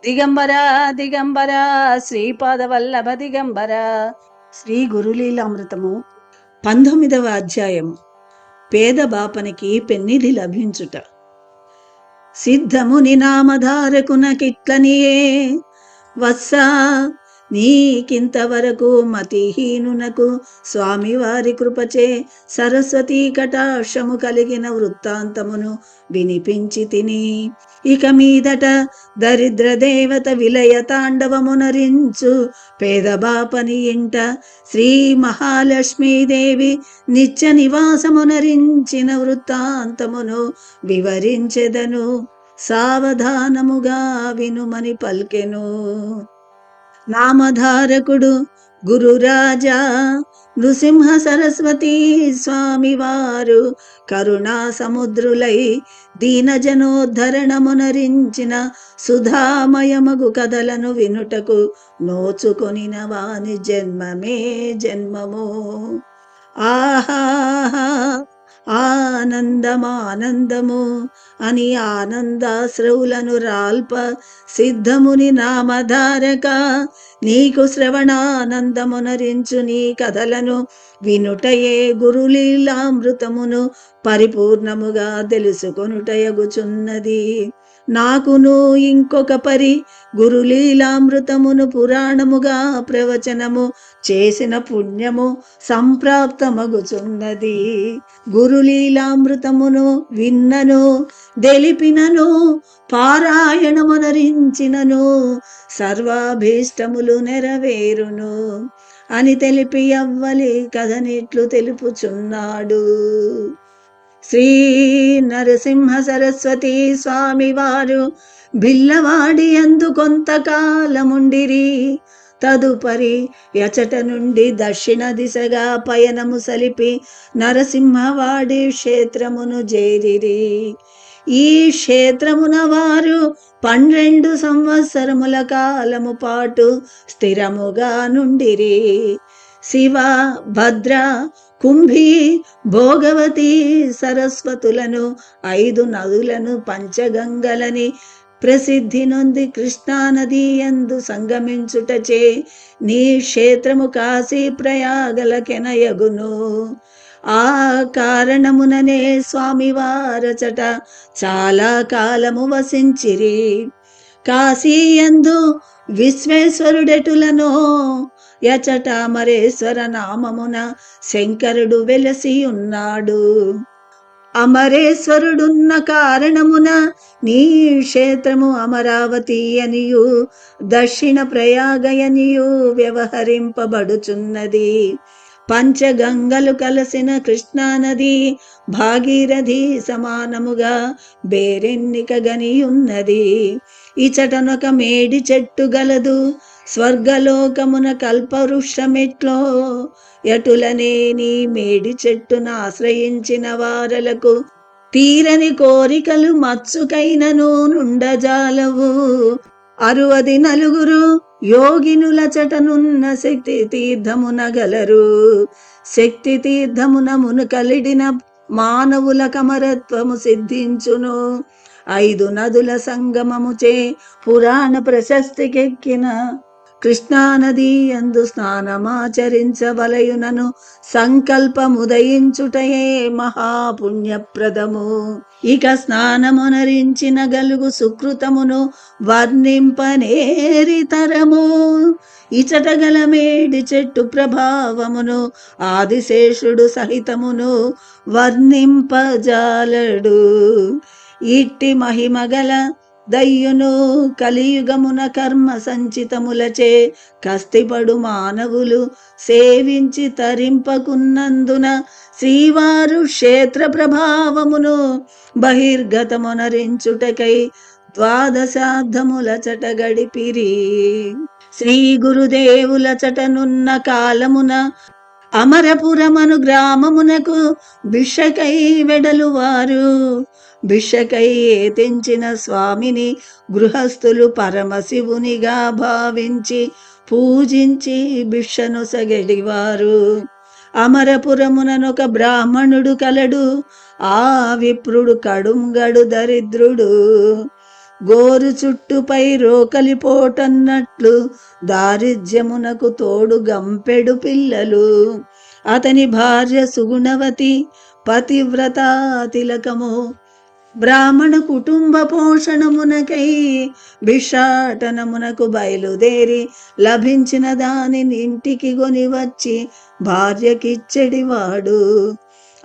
దిగంబర దిగంబర శ్రీపాదవల్లభ దిగంబర. శ్రీ గురులీలామృతము 19వ అధ్యాయము. పేద బాపనికి పెన్నిధి లభించుట. సిద్ధముని నామధారకునకిట్లనియే వత్సా, నీకింతవరకు మతిహీనునకు స్వామివారి కృపచే సరస్వతీ కటాక్షము కలిగిన వృత్తాంతమును వినిపించి తిని. ఇక మీదట దరిద్ర దేవత విలయ తాండవమునరించు పేదబాపని ఇంట శ్రీ మహాలక్ష్మీదేవి నిత్య నివాసమునరించిన వృత్తాంతమును వివరించెదను, సావధానముగా వినుమని పల్కెను. నామధారకుడు గురురాజా నృసింహ సరస్వతీ స్వామివారు కరుణా సముద్రులై దీనజనోద్ధరణమునరించిన సుధామయమగు కథలను వినుటకు నోచుకొనిన వాని జన్మమే జన్మము. ఆహాహా ఆనందమానందము అని ఆనందాశ్రవులను రాల్ప సిద్ధముని నామధారక, నీకు శ్రవణానందమునరించు నీ కథలను వినుటయే గురులీలామృతమును పరిపూర్ణముగా తెలుసుకొనుటయగుచున్నది. నాకును ఇంకొక పరి గురులీలామృతమును పురాణముగా ప్రవచనము చేసిన పుణ్యము సంప్రాప్తమగుచున్నది. గురులీలామృతమును విన్నను, దెలిపినను, పారాయణమునరించినను సర్వాభీష్టములు నెరవేరును అని తెలిపి అవ్వలి కథనిట్లు తెలుపుచున్నాడు. శ్రీ నరసింహ సరస్వతీ స్వామివారు బిల్లవాడి యందు కొంతకాలముండిరి. తదుపరి యచట నుండి దక్షిణ దిశగా పయనము సలిపి నరసింహవాడి క్షేత్రమును చేరిరి. ఈ క్షేత్రమున వారు 12 సంవత్సరముల కాలము పాటు స్థిరముగా నుండిరి. శివ, భద్ర, కుంభి, భోగవతి సరస్వతులను 5 నదులను పంచగంగలని ప్రసిద్ధి నొంది కృష్ణానది యందు సంగమించుటచే నీ క్షేత్రము కాశీ ప్రయాగలకెనయగును. ఆ కారణముననే స్వామివారచట చాలా కాలము వసించిరి. కాశీయందు విశ్వేశ్వరుడెటులనో యచట అమరేశ్వర నామమున శంకరుడు వెలసి ఉన్నాడు. అమరేశ్వరుడున్న కారణమున నీ క్షేత్రము అమరావతి అనియు దక్షిణ ప్రయాగయనియు వ్యవహరింపబడుచున్నది. పంచగంగలు కలసిన కృష్ణానది భాగీరథి సమానముగా బేరెన్నిక గనియున్నది. ఇచటనొక మేడి చెట్టు గలదు. స్వర్గలోకమున కల్పవృక్షమెట్లో ఎటులనే నీ మేడి చెట్టును ఆశ్రయించిన వారలకు తీరని కోరికలు మచ్చుకైనను నుండజాలవు. 64 యోగినుల చటనున్న శక్తి తీర్థమున గలరు. శక్తి తీర్థమున మునుకలిడిన మానవుల కమరత్వము సిద్ధించును. 5 నదుల సంగమముచే పురాణ ప్రశస్తికెక్కిన కృష్ణానది యందు స్నానమాచరించవలయునను సంకల్పముదయించుటయే మహాపుణ్యప్రదము. ఇక స్నానమునరించిన గలుగు సుకృతమును వర్ణింపనేరితరము. ఇచట గల మేడి చెట్టు ప్రభావమును ఆదిశేషుడు సహితమును వర్ణింపజాలడు. ఇట్టి మహిమగల దయ్యును కలియుగమున కర్మ సంచితములచే కస్తిపడు మానవులు సేవించి తరింపకున్నందున శ్రీవారు క్షేత్ర ప్రభావమును బహిర్గతమునరించుటకై 12 చట గడిపిరి. శ్రీ గురుదేవుల చటనున్న కాలమున అమరపురమను గ్రామమునకు భిక్షకై వెడలువారు. భిక్షకై తెంచిన స్వామిని గృహస్థులు పరమశివునిగా భావించి పూజించి భిక్షను సగడివారు. అమరపురముననొక బ్రాహ్మణుడు కలడు. ఆ విప్రుడు కడుంగడు దరిద్రుడు. గోరు చుట్టుపై రోకలిపోటన్నట్లు దారిద్ర్యమునకు తోడు గంపెడు పిల్లలు. అతని భార్య సుగుణవతి పతివ్రత తిలకము. బ్రాహ్మణ కుటుంబ పోషణమునకై భిక్షాటనమునకు బయలుదేరి లభించిన దానిని ఇంటికి కొని వచ్చి భార్యకిచ్చెడివాడు.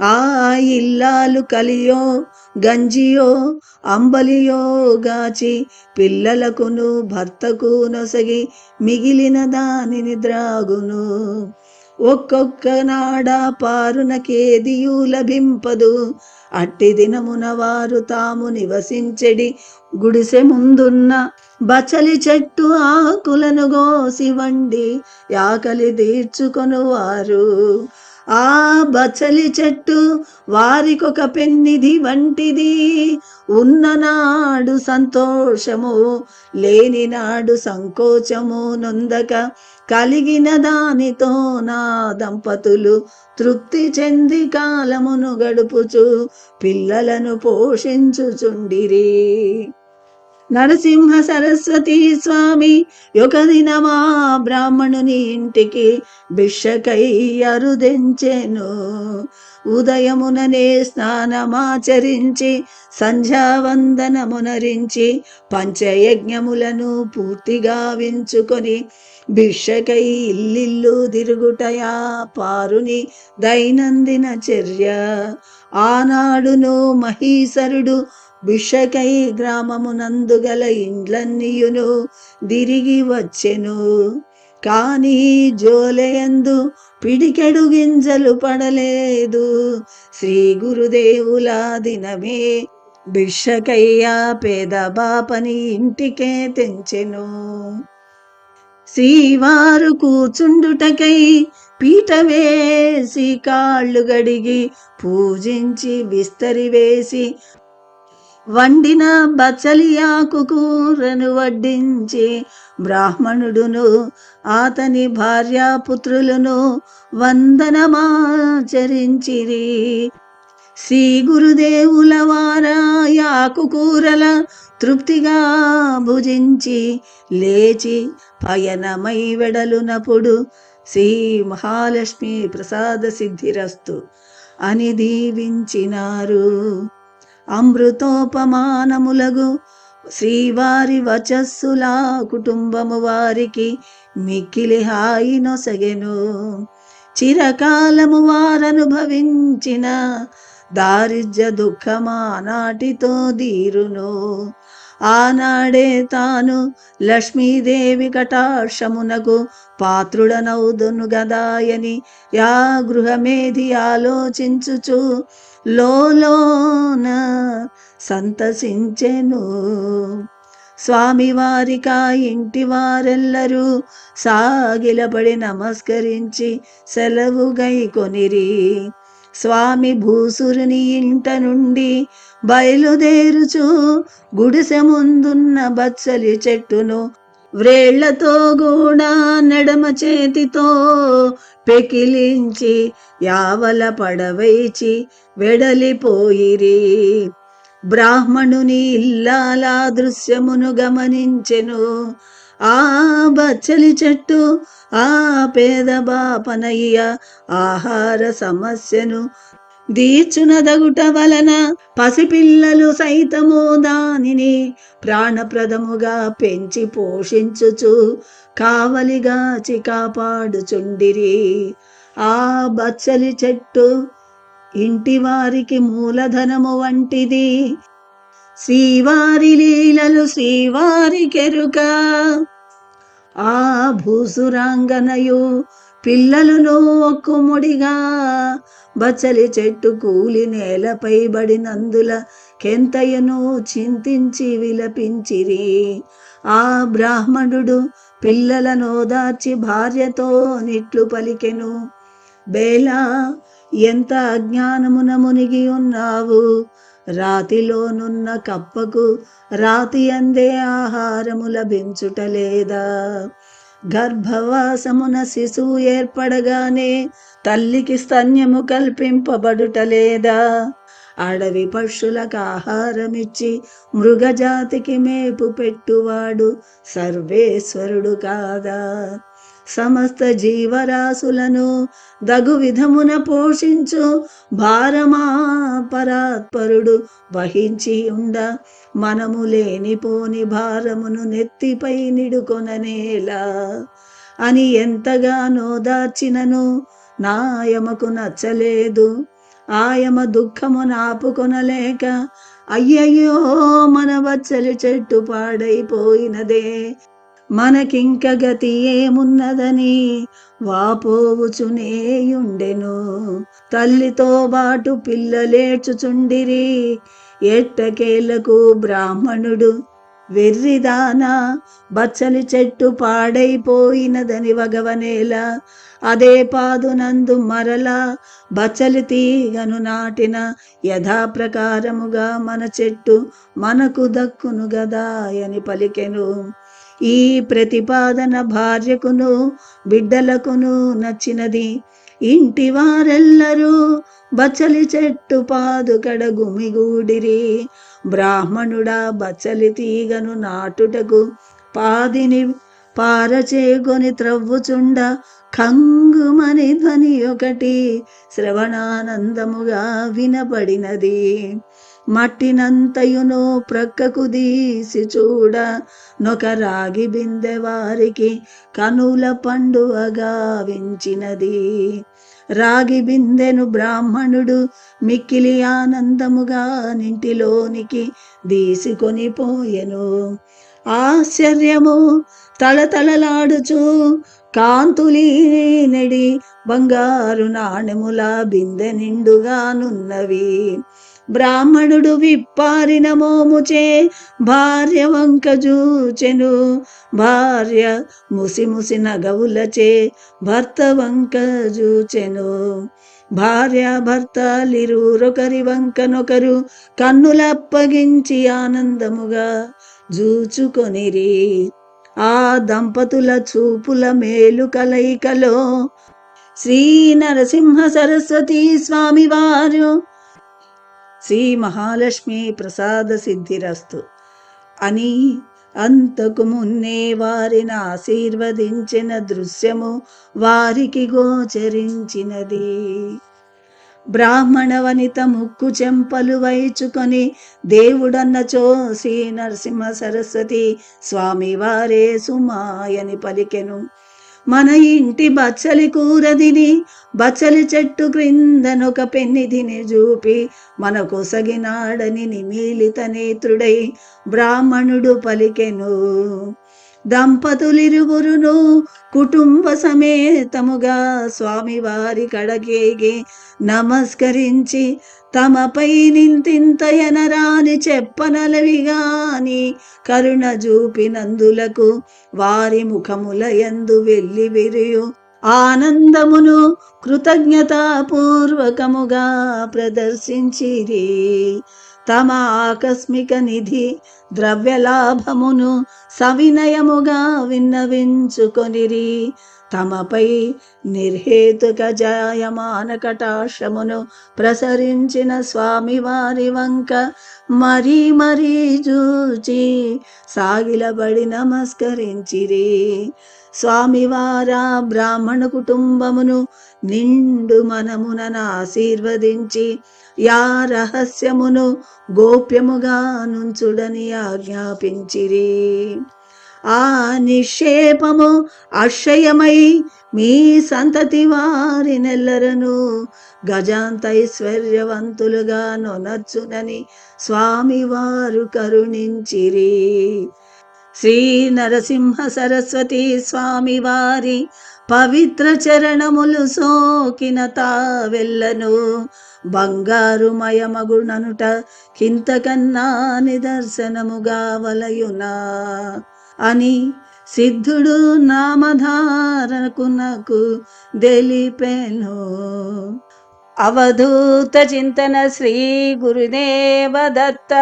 ఆ ఇల్లాలు కలియో గంజియో అంబలియో గాచి పిల్లలకును భర్తకు నొసగి మిగిలిన దానిని ద్రాగును. ఒక్కొక్క నాడ పారునకేదియు లభింపదు. అట్టి దినమున వారు తాము నివసించెడి గుడిసె ముందున్న బచలి చెట్టు ఆకులను గోసి వండి ఆకలి తీర్చుకొనువారు. ఆ బచలి చెట్టు వారికొక పెన్నిధి వంటిది. ఉన్ననాడు సంతోషము, లేని నాడు సంకోచము నొందక కలిగిన దానితో నా దంపతులు తృప్తి చెంది కాలమును గడుపుచు పిల్లలను పోషించుచుండిరి. నరసింహ సరస్వతి స్వామి ఒక దినమా బ్రాహ్మణుని ఇంటికి భిక్షకై అరుదెంచెను. ఉదయముననే స్నానమాచరించి సంధ్యావందనమునరించి పంచయజ్ఞములను పూర్తిగా వించుకొని భిక్షకై ఇల్లిల్లు తిరుగుటయా పారుని దైనందిన చర్య. ఆనాడును మహీశ్వరుడు భిక్షకై గ్రామమునందు గల ఇండ్లన్నీయును తిరిగి వచ్చెను. కాని జోలయందు పిడికెడు గింజలు పడలేదు. శ్రీ గురుదేవుల దినమే భిక్షకయ్య పేద బాపని ఇంటికే తెంచెను. శ్రీవారు కూర్చుండుటకై పీట వేసి కాళ్ళు గడిగి పూజించి విస్తరి వేసి వండిన బచ్చలి ఆకు కూరను వడ్డించి బ్రాహ్మణుడును అతని భార్యాపుత్రులను వందనమాచరించిరి. శ్రీ గురుదేవుల వారాయాకు కూరల తృప్తిగా భుజించి లేచి పయనమై వెడలునప్పుడు శ్రీ మహాలక్ష్మి ప్రసాద సిద్ధిరస్తు అని దీవించినారు. అమృతోపమానములగు శ్రీవారి వచస్సుల కుటుంబము వారికి మిక్కిలి హాయి నొసగెను. చిరకాలము వారనుభవించిన దారిద్ర్య దుఃఖమా నాటితో దీరును. ఆనాడే తాను లక్ష్మీదేవి కటాక్షమునకు పాత్రుడనౌదును గదాయని యా గృహమేధి ఆలోచించుచు లోలోన సంతసించెను. స్వామివారికా ఇంటి వారెల్లరూ సాగిలపడి నమస్కరించి సెలవు గైకొనిరి. స్వామి భూసురుని ఇంట నుండి బయలుదేరుచు గుడిసె ముందున్న బచ్చలి చెట్టును వ్రేళ్లతో కూడా నెడమ చేతితో పెకిలించి యావల పడవైచి వెడలిపోయిరి. బ్రాహ్మణుని ఇల్లాల దృశ్యమును గమనించెను. ఆ బచ్చలి చెట్టు ఆ పేద బాపనయ్య ఆహార సమస్యను దీర్చునదగుట వలన పసిపిల్లలు సైతము దానిని ప్రాణప్రదముగా పెంచి పోషించుచు కావలిగాచి కాపాడుచుండిరి. ఆ బచ్చలి చెట్టు ఇంటి వారికి మూలధనము వంటిది. శ్రీవారి లీలలు శ్రీవారి కెరుక. ఆ భూసురాంగనయు పిల్లలను ఒక్కుముడిగా బచ్చలి చెట్టు కూలి నేలపై బడినందుల కెంతయను చింతించి విలపించిరి. ఆ బ్రాహ్మణుడు పిల్లలను ఓదార్చి భార్యతో నిట్లు పలికెను. బేలా, ఎంత అజ్ఞానమున మునిగి ఉన్నావు. రాతిలోనున్న కప్పకు రాతి అందే ఆహారము లభించుటలేదా? గర్భవాసమున శిశువు ఏర్పడగానే తల్లికి స్తన్యము కల్పింపబడుటలేదా? అడవి పక్షులకు ఆహారమిచ్చి మృగజాతికి మేపు పెట్టువాడు సర్వేశ్వరుడు కాదా. సమస్త జీవరాశులను దగు విధమున పోషించు భారమా పరాత్పరుడు వహించి ఉండ, మనము లేనిపోని భారమును నెత్తిపై నిడుకొననేలా అని ఎంతగానో దాచినను నాయమకు నచ్చలేదు. ఆయమ దుఃఖము నాపుకొనలేక, అయ్యయ్యో మన వచ్చలి చెట్టు పాడైపోయినదే, మనకింక గతి ఏమున్నదని వాపోవుచునేయుండెను. తల్లితో బాటు పిల్లలేచుచుండిరి. ఎట్టకేలకు బ్రాహ్మణుడు, వెర్రిదానా, బచ్చలి చెట్టు పాడైపోయినదని వగవనేలా, అదే పాదునందు మరలా బచ్చలి తీగను నాటిన యథాప్రకారముగా మన చెట్టు మనకు దక్కును గదాయని పలికెను. ఈ ప్రతిపాదన భార్యకును బిడ్డలకును నచ్చినది. ఇంటి వారెల్లరూ బచ్చలి చెట్టు పాదుకడ గుమిగూడిరి. బ్రాహ్మణుడా బచ్చలి తీగను నాటుటకు పాదిని పారచేకొని త్రవ్వుచుండ, కంగుమని ధ్వని ఒకటి శ్రవణానందముగా వినపడినది. మట్టినంతయును ప్రక్కకు దీసి చూడ, నొక రాగి బిందె వారికి కనుల పండువగా వించినది. రాగి బిందెను బ్రాహ్మణుడు మిక్కిలి ఆనందముగా నింటిలోనికి దీసుకొని పోయెను. ఆశ్చర్యము తళతళలాడుచు కాంతులీనెడి బంగారు నాణెముల బిందె నిండుగానున్నవి. బ్రాహ్మణుడు విప్పారిన మోముచే భార్య వంక జూచెను. భార్య ముసిముసి నగవులచే భర్త వంక జూచెను. భార్య భర్తలిరురొకరి వంకనొకరు కన్నులప్పగించి ఆనందముగా జూచుకొనిరి. ఆ దంపతుల చూపుల మేలు కలయికలో శ్రీ నరసింహ సరస్వతి స్వామి వారు శ్రీ మహాలక్ష్మి ప్రసాద సిద్ధిరస్తు అని అంతకు మున్నే వారిని ఆశీర్వదించిన దృశ్యము వారికి గోచరించినది. బ్రాహ్మణ వనిత ముక్కు చెంపలు వైచుకొని దేవుడన్నచో శ్రీ నరసింహ సరస్వతి స్వామి వారే సుమాయని పలికెను. మన ఇంటి బచ్చలి కూర తిని బచ్చలి చెట్టు క్రిందనొక పెన్నిధిని చూపి మన కొసగినాడని నిమీలిత నేత్రుడై బ్రాహ్మణుడు పలికెను. దంపతులిరువురును కుటుంబ సమేతముగా స్వామివారి కడకేగి నమస్కరించి తమపై నింతింతయనరాని చెప్పనలవిగాని కరుణ చూపినందులకు వారి ముఖముల యందు వెల్లి విరియు ఆనందమును కృతజ్ఞతాపూర్వకముగా ప్రదర్శించిరి. తమ ఆకస్మిక నిధి ద్రవ్యలాభమును సవినయముగా విన్నవించుకొనిరి. తమపై నిర్హేతుక జాయమాన కటాక్షమును ప్రసరించిన స్వామివారి వంక మరీ మరీ చూచి సాగిలబడి నమస్కరించిరి. స్వామివారా బ్రాహ్మణ కుటుంబమును నిండు మనమున ఆశీర్వదించి యా రహస్యమును గోప్యముగా నుంచుడని ఆజ్ఞాపించిరి. ఆ నిక్షేపము అక్షయమై మీ సంతతి వారినెల్లరను గజాంతైశ్వర్యవంతులుగా నొనర్చునని స్వామివారు కరుణించిరి. శ్రీ నరసింహ సరస్వతి స్వామి వారి పవిత్ర చరణములు సోకిన తావెల్లను బంగారు మయమగుణనుట కింతకన్నా నిదర్శనముగా వలయునా అని సిద్ధుడు నామధారకునకు తెలిపెను. అవధూత చింతన శ్రీ గురుదేవ దత్త.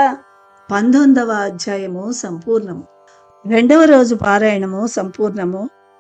19వ అధ్యాయము సంపూర్ణము. 2వ రోజు పారాయణము సంపూర్ణము.